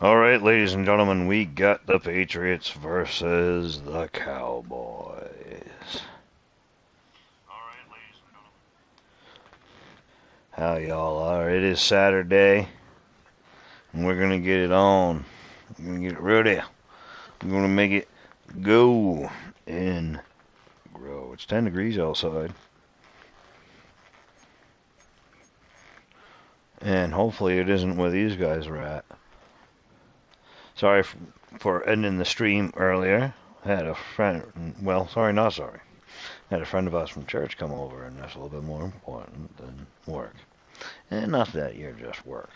Alright, ladies and gentlemen, we got the Patriots versus the Cowboys. How y'all are? It is Saturday, and we're gonna get it on. We're gonna get it ready. We're gonna make it go and grow. It's 10 degrees outside. And hopefully it isn't where these guys are at. Sorry for ending the stream earlier. I had a friend, well, sorry, not sorry. I had a friend of ours from church come over, and that's a little bit more important than work. And not that you're just work.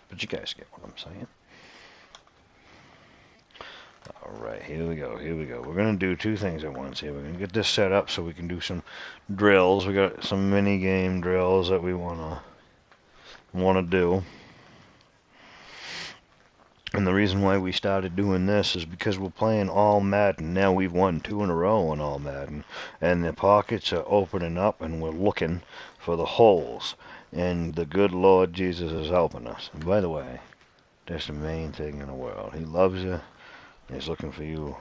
But you guys get what I'm saying. Alright, here we go, here we go. We're going to do two things at once here. We're going to get this set up so we can do some drills. We got some mini game drills that we want to do. And the reason why we started doing this is because we're playing all Madden. Now we've won 2 in a row on all Madden. And the pockets are opening up and we're looking for the holes. And the good Lord Jesus is helping us. And by the way, that's the main thing in the world. He loves you. He's looking for you,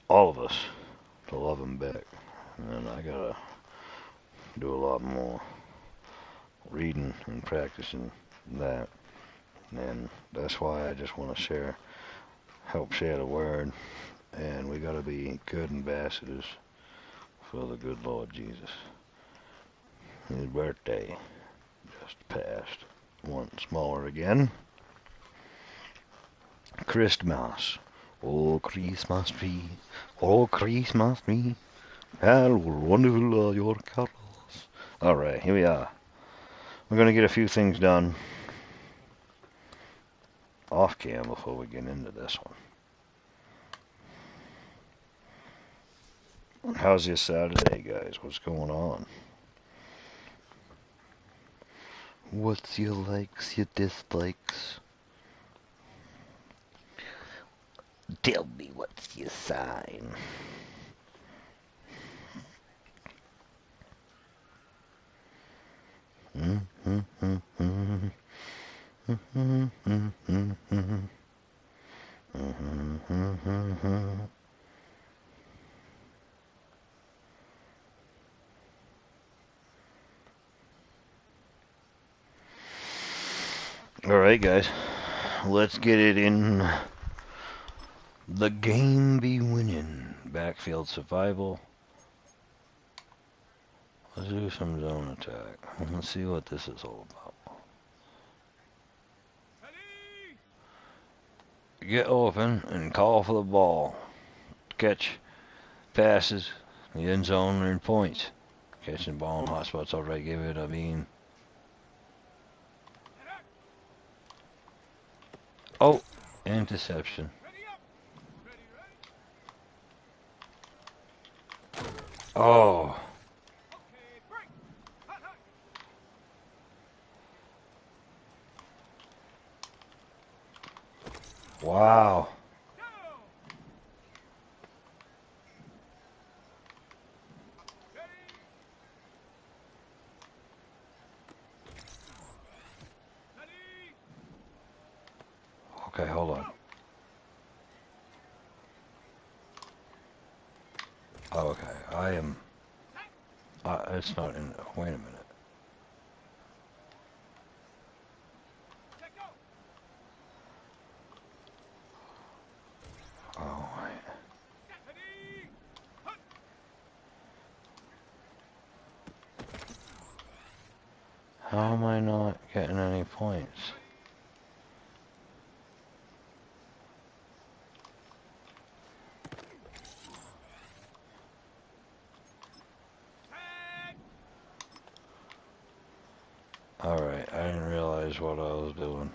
all of us, to love him back. And I gotta do a lot more reading and practicing that. And that's why I just want to help share the word. And we gotta be good ambassadors for the good Lord Jesus. His birthday just passed once more again. Christmas. Oh, Christmas tree. Oh, Christmas tree. How wonderful are your carols. Alright, here we are. We're going to get a few things done off cam before we get into this one. How's your Saturday, guys? What's going on? What's your likes, your dislikes? Tell me what's your sign. Alright, guys. Let's get it in. The game be winning. Backfield survival. Let's do some zone attack. Let's see what this is all about. Get open and call for the ball. Catch passes, the end zone, and points. Catching the ball in hot spots, alright, give it a bean. Oh, interception. Oh. Wow. Okay, hold on. Okay, I am... it's not in... Wait a minute. Oh, how am I not getting any points? Alright, I didn't realize what I was doing.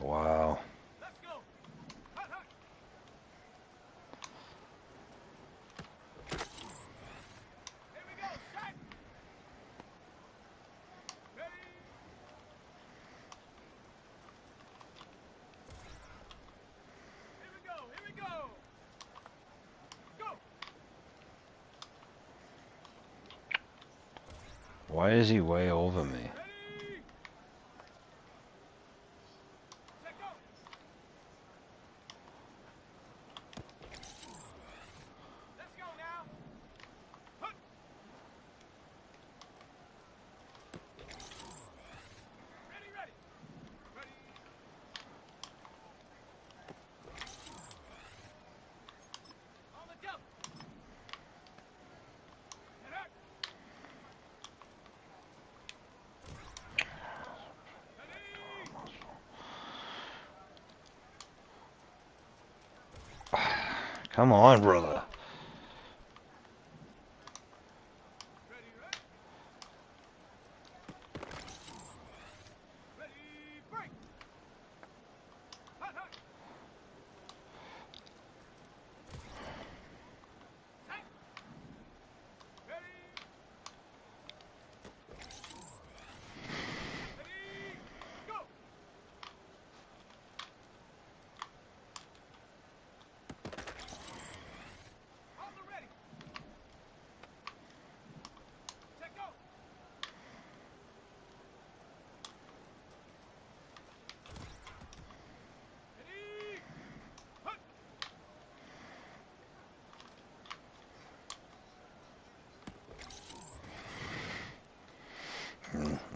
Wow. Why is he way over me? Come on, brother.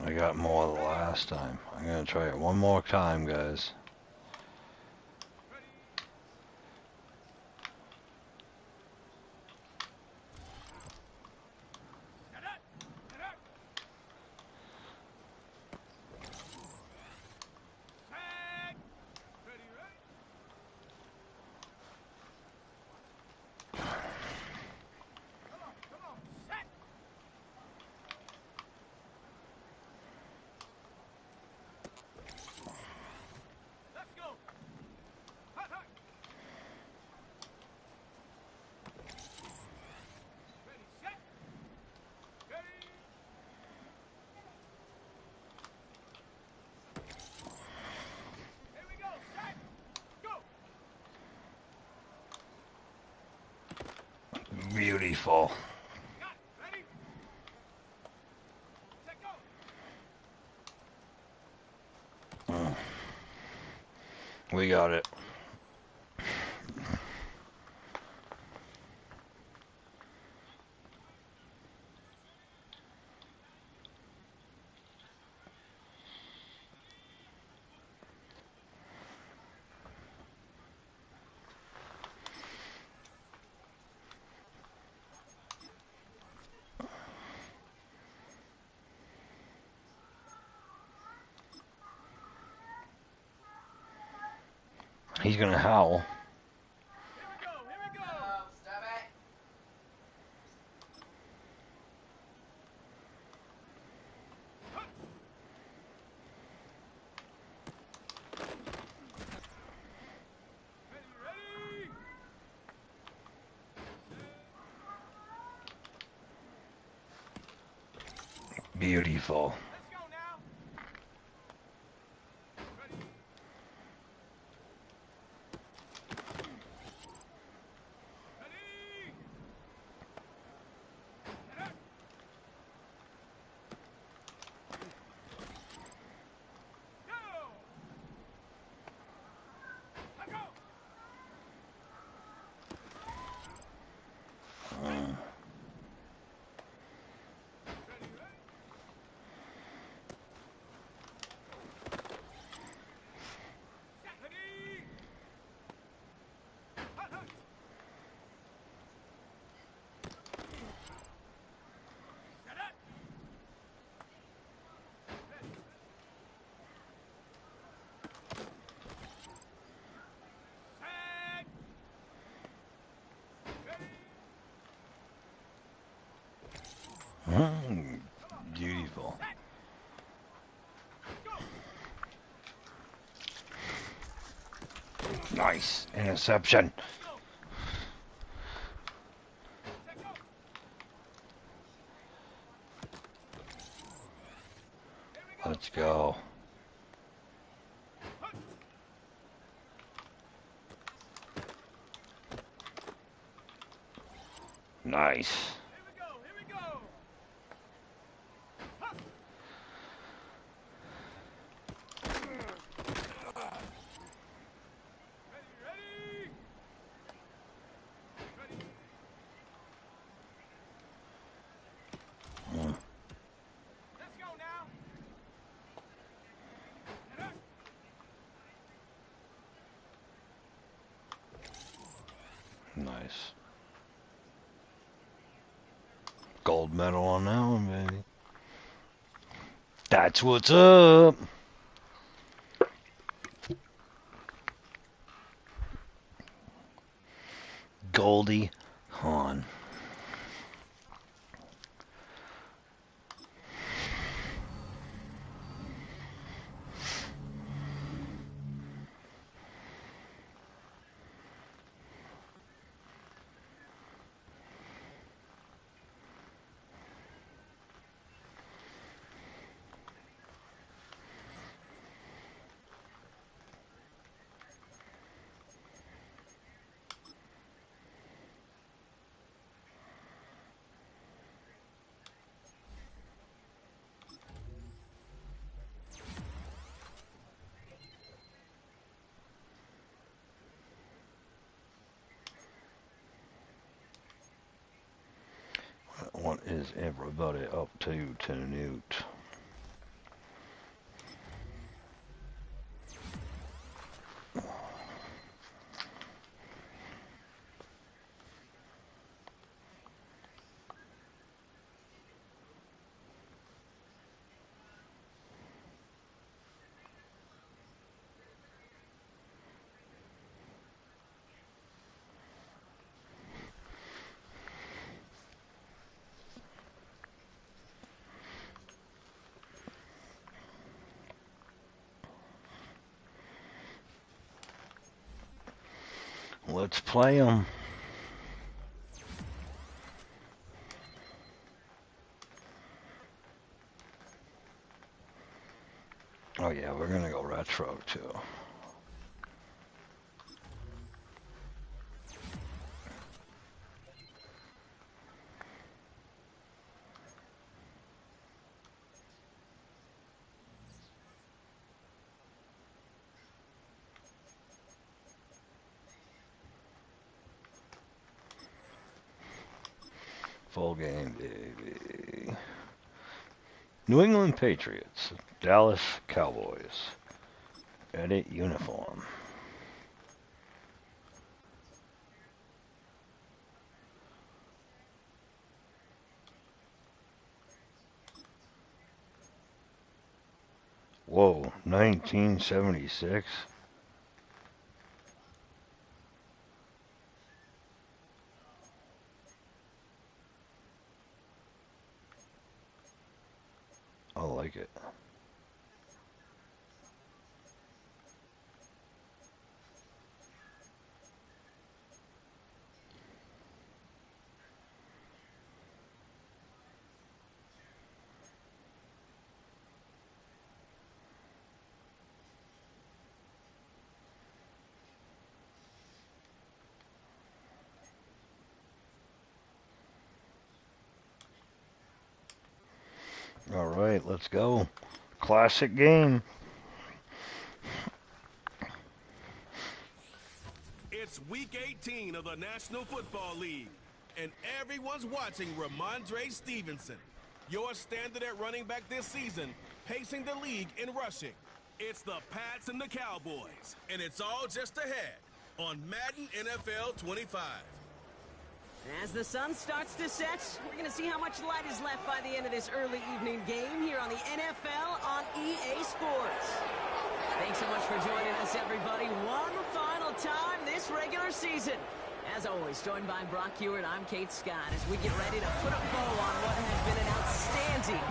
I got more the last time. I'm gonna try it one more time, guys. Beautiful. We got it. He's gonna howl. Beautiful. Beautiful. Nice. Interception. Let's go. Nice. Nice. Gold medal on that one, baby. That's what's up. Goldie Hawn. What is everybody up to tonight? Let's play them. Oh yeah, we're gonna go retro too. Full game, baby. New England Patriots, Dallas Cowboys. Edit uniform. Whoa, 1976? I like it. All right, let's go. Classic game. It's week 18 of the National Football League, and everyone's watching Ramondre Stevenson, your standard at running back this season, pacing the league in rushing. It's the Pats and the Cowboys, and it's all just ahead on Madden NFL 25. As the sun starts to set, we're going to see how much light is left by the end of this early evening game here on the NFL on EA Sports. Thanks so much for joining us, everybody. One final time this regular season. As always, joined by Brock Hewitt, I'm Kate Scott as we get ready to put a bow on what has been an outstanding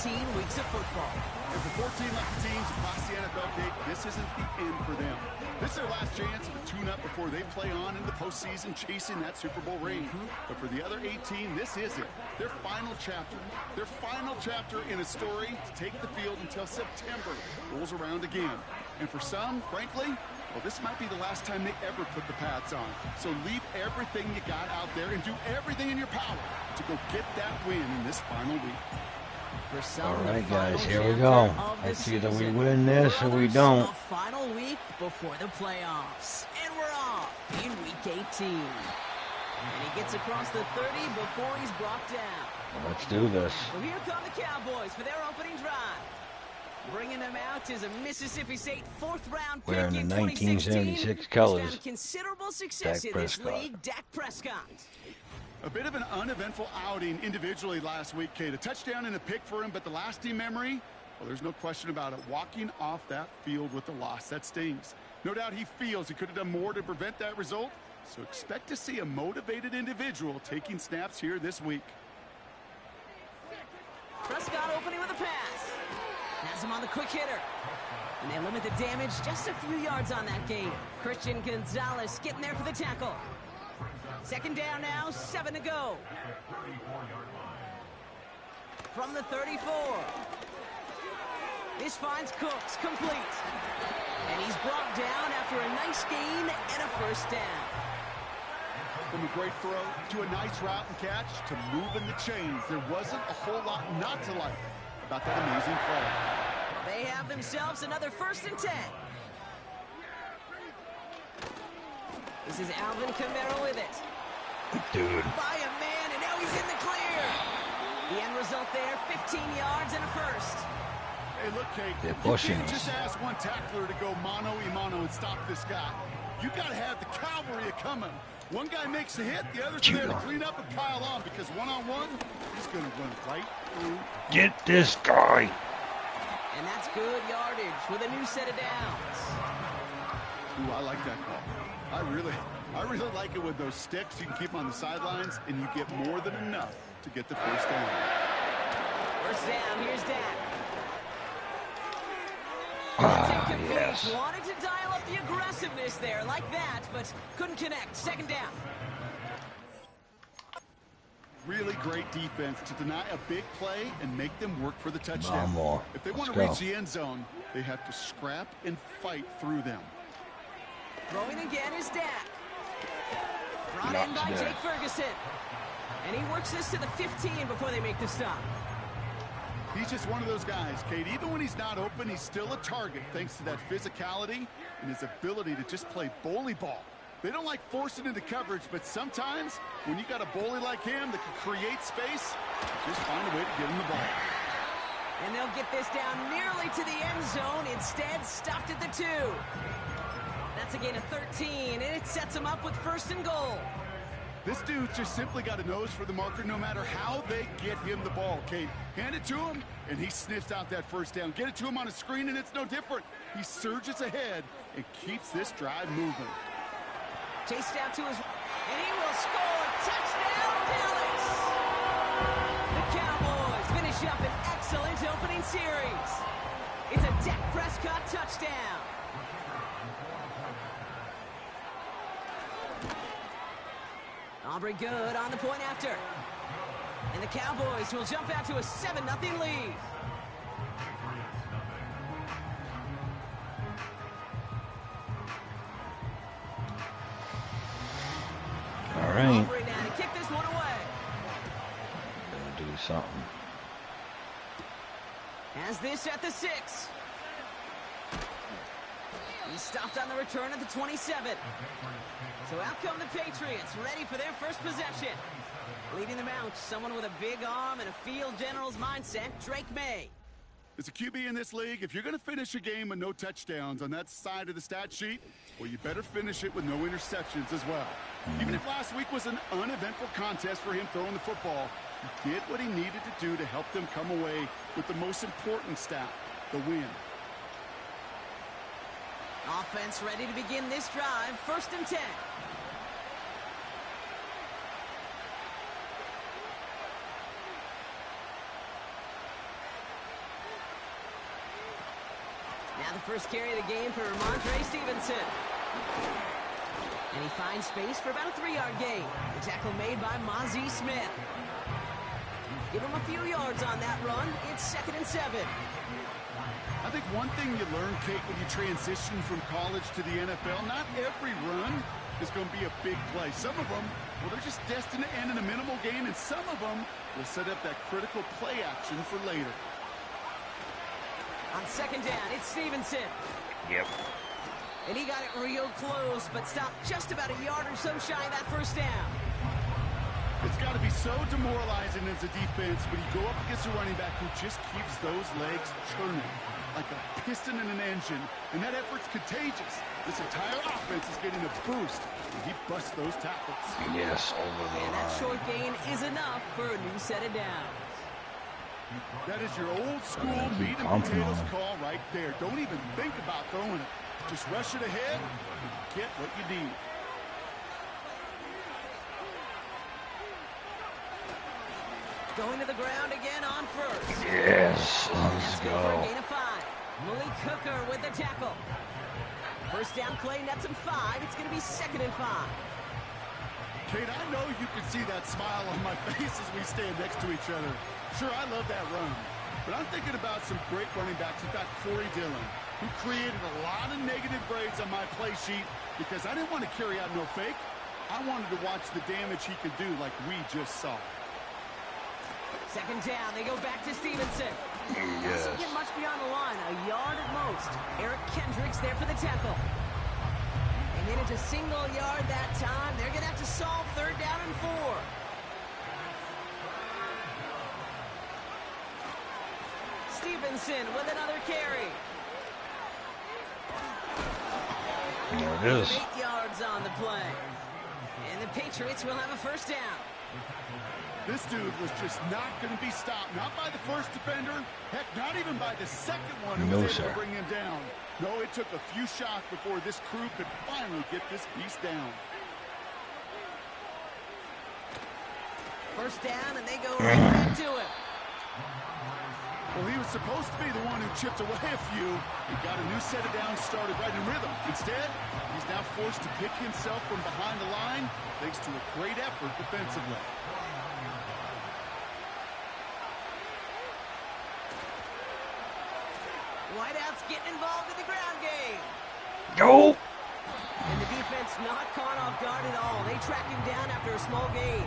18 weeks of football. And for 14 lucky teams across the NFL, Kate, this isn't the end for them. This is their last chance to tune up before they play on in the postseason, chasing that Super Bowl ring. But for the other 18, this is it. Their final chapter. Their final chapter in a story to take the field until September rolls around again. And for some, frankly, well, this might be the last time they ever put the pads on. So leave everything you got out there and do everything in your power to go get that win in this final week. All right, guys, here we go. It's either we win this or we don't. The final week before the playoffs. And we're off in week 18. And he gets across the 30 before he's brought down. Let's do this. So here come the Cowboys for their opening drive. Bringing them out is a Mississippi State fourth-round pick Wearing the in 2016. 1976 He's colors. found considerable success Dak in this Prescott. league. Dak Prescott. A bit of an uneventful outing individually last week, Kate. A touchdown and a pick for him, but the lasting memory, well, there's no question about it. Walking off that field with the loss, that stings. No doubt he feels he could have done more to prevent that result, so expect to see a motivated individual taking snaps here this week. Prescott opening with a pass. Has him on the quick hitter. And they limit the damage just a few yards on that game. Christian Gonzalez getting there for the tackle. Second down now, 7 to go. From the 34. This finds Cooks, complete. And he's brought down after a nice gain and a first down. From a great throw to a nice route and catch to moving the chains, there wasn't a whole lot not to like about that amazing play. They have themselves another 1st and 10. This is Alvin Kamara with it. Dude. By a man, and now he's in the clear. The end result there, 15 yards and a first. Hey, look, Kate, They're you pushing can't us. just ask one tackler to go mano-a-mano and stop this guy. You got to have the cavalry coming. One guy makes a hit, the other's there to clean up and pile on, because one-on-one, he's going to run right through. Get this guy. And that's good yardage with a new set of downs. Ooh, I like that call. I really like it with those sticks. You can keep them on the sidelines, and you get more than enough to get the first down. First down, here's Dak. Yes. Wanted to dial up the aggressiveness there like that, but couldn't connect. Second down. Really great defense to deny a big play and make them work for the touchdown. More. If they Let's want to go. reach the end zone, they have to scrap and fight through them. Throwing again is Dak. Brought in Knocks by down. Jake Ferguson. And he works this to the 15 before they make the stop. He's just one of those guys, Kate. Even when he's not open, he's still a target thanks to that physicality and his ability to just play bully ball. They don't like forcing into coverage, but sometimes when you got a bully like him that can create space, just find a way to get him the ball. And they'll get this down nearly to the end zone. Instead, stopped at the 2. That's a gain of 13, and it sets them up with 1st and goal. This dude's just simply got a nose for the marker no matter how they get him the ball, Kate. Hand it to him, and he sniffs out that first down. Get it to him on a screen, and it's no different. He surges ahead and keeps this drive moving. Chased out to his... And he will score. Touchdown, Dallas! The Cowboys finish up an excellent opening series. It's a Dak Prescott touchdown. Aubrey good on the point after. And the Cowboys will jump out to a 7-0 lead. All right. Aubrey now to kick this one away. Gonna do something. Has this at the 6. He stopped on the return at the 27. So out come the Patriots, ready for their first possession. Leading them out, someone with a big arm and a field general's mindset, Drake May. As a QB in this league, if you're going to finish a game with no touchdowns on that side of the stat sheet, well, you better finish it with no interceptions as well. Even if last week was an uneventful contest for him throwing the football, he did what he needed to do to help them come away with the most important stat, the win. Offense ready to begin this drive, 1st and 10. Now the first carry of the game for Ramondre Stevenson. And he finds space for about a 3-yard gain. The tackle made by Mozzie Smith. Give him a few yards on that run. It's 2nd and 7. I think one thing you learn, Kate, when you transition from college to the NFL, not every run is going to be a big play. Some of them, well, they're just destined to end in a minimal gain, and some of them will set up that critical play action for later. On 2nd down, it's Stevenson. Yep. And he got it real close, but stopped just about a yard or so shy of that first down. It's got to be so demoralizing as a defense when you go up against a running back who just keeps those legs churning. like a piston in an engine, and that effort's contagious. This entire offense is getting a boost, and he busts those tackles. Yes, over the And that line. short gain is enough for a new set of downs. That is your old school meat and pumping potatoes on him. call right there. Don't even think about throwing it. Just rush it ahead and get what you need. Going to the ground again on first. Yes, And let's that's good for a go. gain of 5. Malik Hooker with the tackle. First down play, nets him 5. It's going to be 2nd and 5. Kate, I know you can see that smile on my face as we stand next to each other. Sure, I love that run. But I'm thinking about some great running backs. In fact, Corey Dillon, who created a lot of negative grades on my play sheet because I didn't want to carry out no fake. I wanted to watch the damage he could do like we just saw. 2nd down, they go back to Stevenson. Yes. Doesn't get much beyond the line, a yard at most. Eric Kendricks there for the tackle. They made it to single yard that time. They're going to have to solve 3rd down and 4. Stevenson with another carry. There it is. 8 yards on the play. And the Patriots will have a 1st down. This dude was just not going to be stopped. Not by the first defender. Heck, not even by the second one who No, was able sir. to bring him down. No, it took a few shots before this crew could finally get this beast down. 1st down, and they go right back to it. Well, he was supposed to be the one who chipped away a few. He got a new set of downs started right in rhythm. Instead, he's now forced to pick himself from behind the line thanks to a great effort defensively. Whiteout's getting involved in the ground game. Go! And the defense not caught off guard at all. They track him down after a small gain.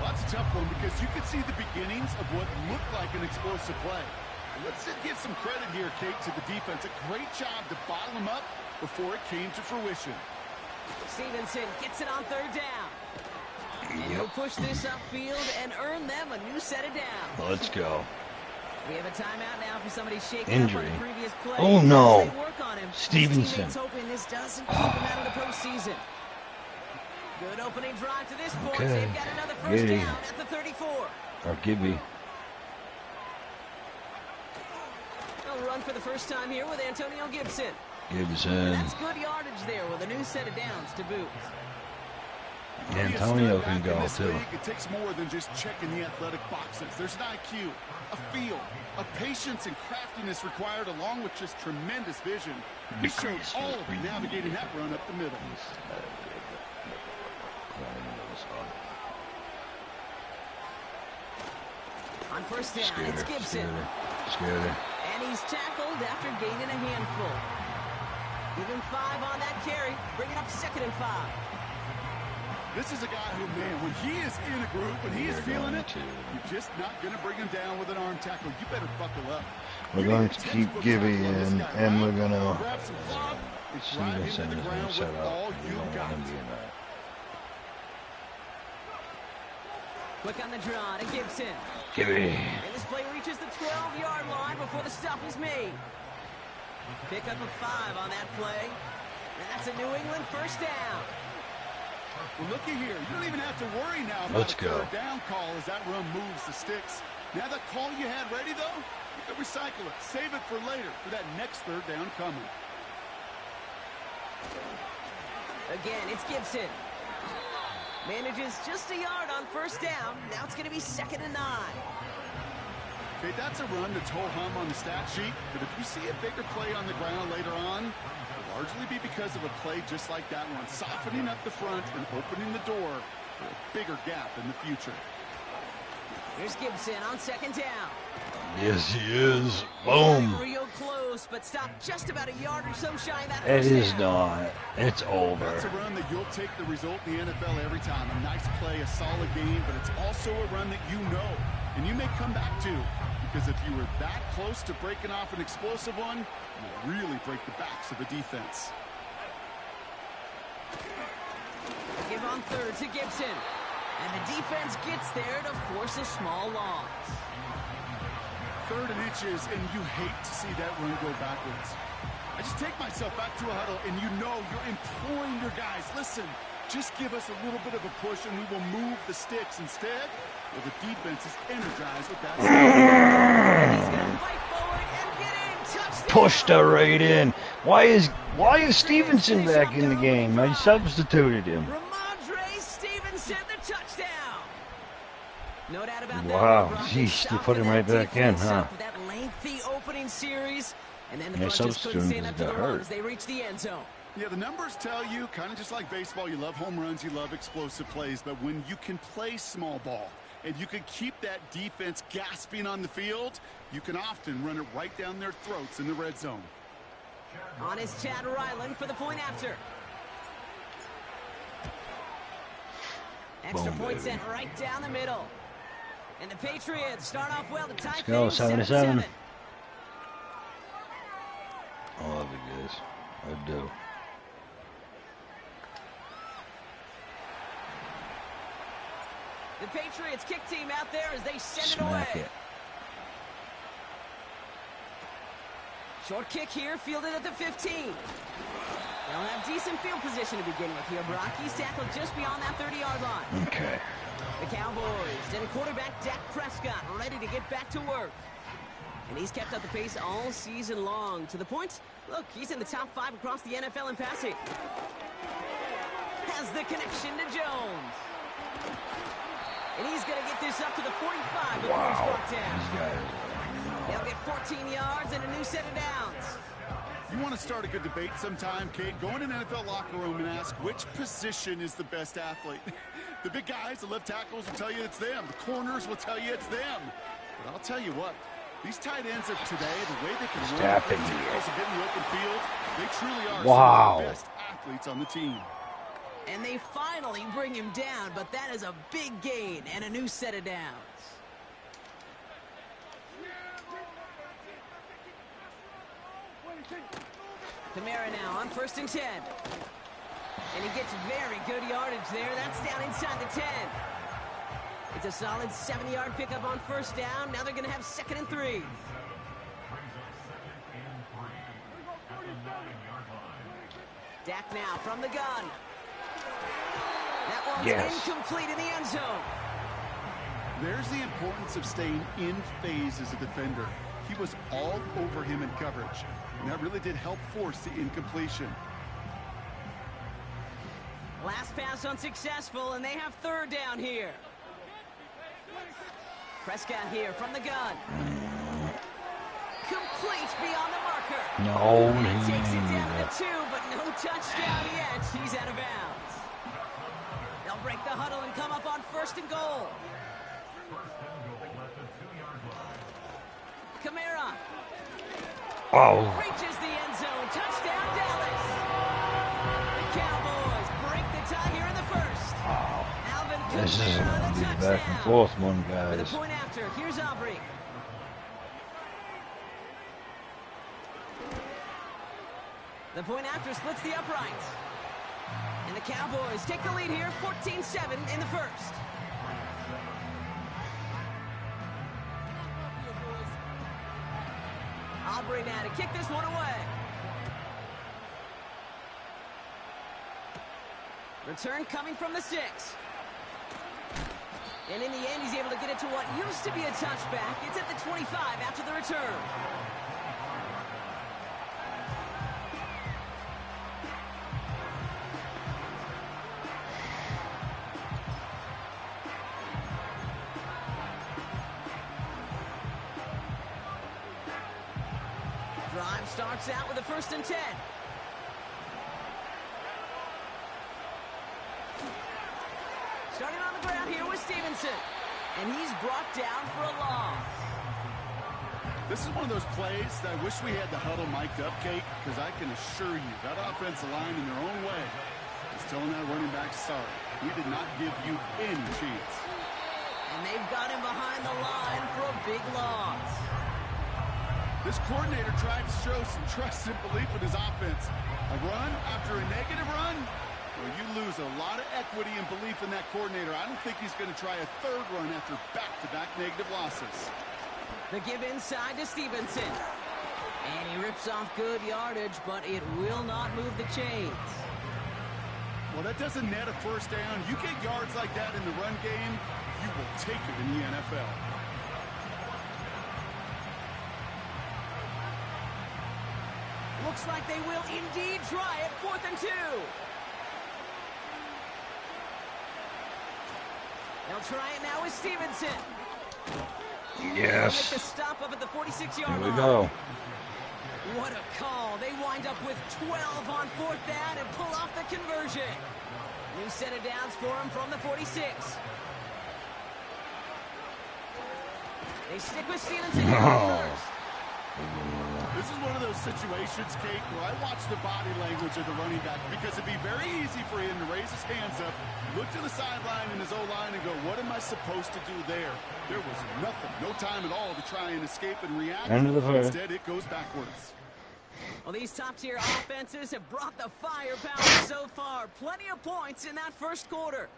Well, that's a tough one because you can see the beginnings of what looked like an explosive play. Let's give some credit here, Kate, to the defense. A great job to bottle him up before it came to fruition. Stevenson gets it on 3rd down. And he'll push this upfield and earn them a new set of downs. Let's go. We have a timeout now for somebody shaking Injury. up on the previous play. Oh, no. As they work on him. Stevenson. His teammates hoping this doesn't keep him out of the postseason. Good opening drive to this point. Okay. They've got another 1st Giddy. down at the 34. Or Gibby. They'll run for the first time here with Antonio Gibson. Gibson. And that's good yardage there with a new set of downs to boot. Antonio can In go this too. league, it takes more than just checking the athletic boxes. There's an IQ, a feel, a patience and craftiness required along with just tremendous vision. He showed all of it navigating that run up the middle. On 1st down, it's Gibson. Scooter. And he's tackled after gaining a handful. Give him 5 on that carry. Bring it up 2nd and 5. This is a guy who, man, when he is in a group, when he is feeling it, you're just not going to bring him down with an arm tackle. You better buckle up. We're going to keep Gibby in, and we're going to grab some cloth and drive him to the ground set with up. all We you don't got. want him being that. Quick on the draw to Gibson. Gibby. And this play reaches the 12-yard line before the stop is made. Pick up a 5 on that play. And that's a New England 1st down. Well, looky here. You don't even have to worry now about Let's a go. 3rd down call as that run moves the sticks. Now that call you had ready, though, you can recycle it. Save it for later for that next 3rd down coming. Again, it's Gibson. Manages just a yard on 1st down. Now it's going to be 2nd and 9. Okay, that's a run that's ho-hum on the stat sheet, but if you see a bigger play on the ground later on, it'll largely be because of a play just like that one, softening up the front and opening the door for a bigger gap in the future. Here's Gibson on 2nd down. Yes, he is. Boom. Real close, but stopped just about a yard or so shy of that It 1st is down. not. It's That's a over. run that you'll take the result in the NFL every time. A nice play, a solid game, but it's also a run that you know, and you may come back to, because if you were that close to breaking off an explosive one, you really break the backs of a defense. Give on 3rd to Gibson. And the defense gets there to force a small loss. 3rd and inches, and you hate to see that run go backwards. I just take myself back to a huddle, and you know you're imploring your guys, listen, just give us a little bit of a push, and we will move the sticks. Instead, well, the defense is energized with that. He's gonna fight forward and get in. Touchdown. Pushed her right in. Why is Stevenson back in the game? I substituted him. Ramondre Stevenson, the touchdown. No doubt about that. Wow, Brock jeez, they is put him softening right that back in, defense huh? up with that lengthy opening series, and then the Yeah, front just couldn't substituting stand up just to the got run hurt. as they reached the end zone. Yeah, the numbers tell you, kind of just like baseball, you love home runs, you love explosive plays, but when you can play small ball and you can keep that defense gasping on the field, you can often run it right down their throats in the red zone. On is Chad Ryland for the point after. Extra Boom, point baby. sent right down the middle. And the Patriots start off well to tie go, things 7-7. 7-7. I love you guys. I do. The Patriots kick team out there as they send Smack it away. it. Short kick here, fielded at the 15. They'll have decent field position to begin with here, Brock. He's tackled just beyond that 30-yard line. Okay. The Cowboys and quarterback Dak Prescott ready to get back to work. And he's kept up the pace all season long. To the point, look, he's in the top 5 across the NFL in passing. Has the connection to Jones. And he's going to get this up to the 45 before he's brought down. These guys. They'll get 14 yards and a new set of downs. You want to start a good debate sometime, Kate? Go in an NFL locker room and ask which position is the best athlete. The big guys, the left tackles will tell you it's them. The corners will tell you it's them. But I'll tell you what, these tight ends of today, the way they can run Step in and here. get in the open field, they truly are Wow. some of the best athletes on the team. And they finally bring him down, but that is a big gain and a new set of downs. Kamara now on 1st and 10. And he gets very good yardage there. That's down inside the 10. It's a solid 70-yard pickup on 1st down. Now they're going to have 2nd and 3. Dak now from the gun. That one's Yes. incomplete in the end zone. There's the importance of staying in phase as a defender. He was all over him in coverage, and that really did help force the incompletion. Last pass unsuccessful, and they have 3rd down here. Prescott here from the gun. Complete beyond the marker. No, And he takes it down didn't. to 2, but no touchdown yet. He's out of bounds. They'll break the huddle and come up on 1st and goal. Kamara Oh, reaches the end zone. Touchdown, Dallas. The Cowboys break the tie here in the 1st. Alvin this is Kamara, going to the be a touchdown. back and forth one, For the guys. point after, here's Aubrey. The point after splits the uprights. And the Cowboys take the lead here, 14-7 in the 1st. Aubrey now to kick this one away. Return coming from the 6. And in the end, he's able to get it to what used to be a touchback. It's at the 25 after the return. Drive starts out with a 1st and 10. Starting on the ground here with Stevenson. And he's brought down for a loss. This is one of those plays that I wish we had the huddle mic'd up, Kate, because I can assure you that offensive line in their own way is telling that running back, sorry, we did not give you any chance. And they've got him behind the line for a big loss. This coordinator tried to show some trust and belief in his offense. A run after a negative run? Well, you lose a lot of equity and belief in that coordinator. I don't think he's going to try a 3rd run after back-to-back negative losses. The give inside to Stevenson. And he rips off good yardage, but it will not move the chains. Well, that doesn't net a first down. You get yards like that in the run game, you will take it in the NFL. Looks like they will indeed try it. 4th and 2. They'll try it now with Stevenson. They'll make Yes. the stop up at the 46-yard Here line. we go. What a call. They wind up with 12 on 4th down and pull off the conversion. New set of downs for him from the 46. They stick with Stevenson here Oh. first. This is one of those situations, Kate, where I watch the body language of the running back because it'd be very easy for him to raise his hands up, look to the sideline in his O-line and go, what am I supposed to do there? There was nothing, no time at all to try and escape and react. End of the first. Instead, it goes backwards. Well, these top-tier offenses have brought the firepower so far. Plenty of points in that first quarter.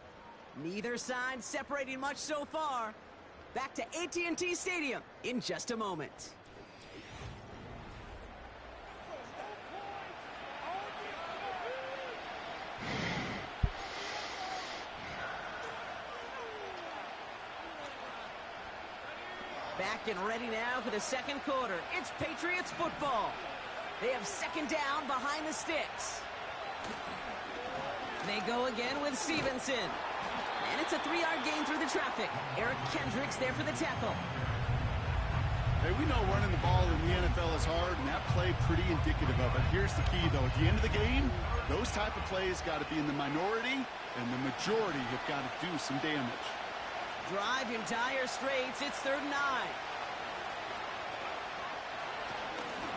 Neither side separating much so far. Back to AT&T Stadium in just a moment. Back and ready now for the second quarter. It's Patriots football. They have 2nd down behind the sticks. They go again with Stevenson. And it's a 3-yard gain through the traffic. Eric Kendricks there for the tackle. Hey, we know running the ball in the NFL is hard, and that play pretty indicative of it. Here's the key, though. At the end of the game, those type of plays got to be in the minority, and the majority have got to do some damage. Drive in dire straits. It's 3rd and 9.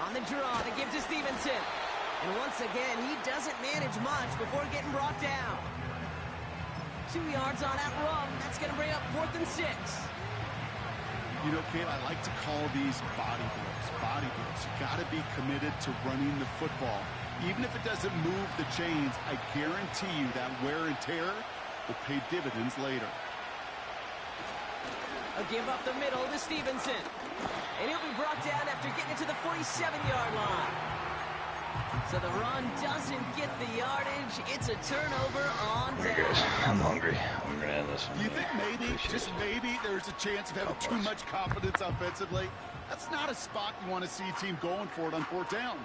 On the draw to give to Stevenson. And once again, he doesn't manage much before getting brought down. 2 yards on that run. That's going to bring up 4th and 6. You know, Kate, I like to call these body blows. Body blows. You got to be committed to running the football. Even if it doesn't move the chains, I guarantee you that wear and tear will pay dividends later. A give up the middle to Stevenson. And he'll be brought down after getting it to the 47-yard line. So the run doesn't get the yardage. It's a turnover on Here, down. guys. I'm hungry. I'm gonna end this. Do you think maybe, just maybe, there's a chance of having too much confidence offensively? That's not a spot you want to see a team going for it on 4th down.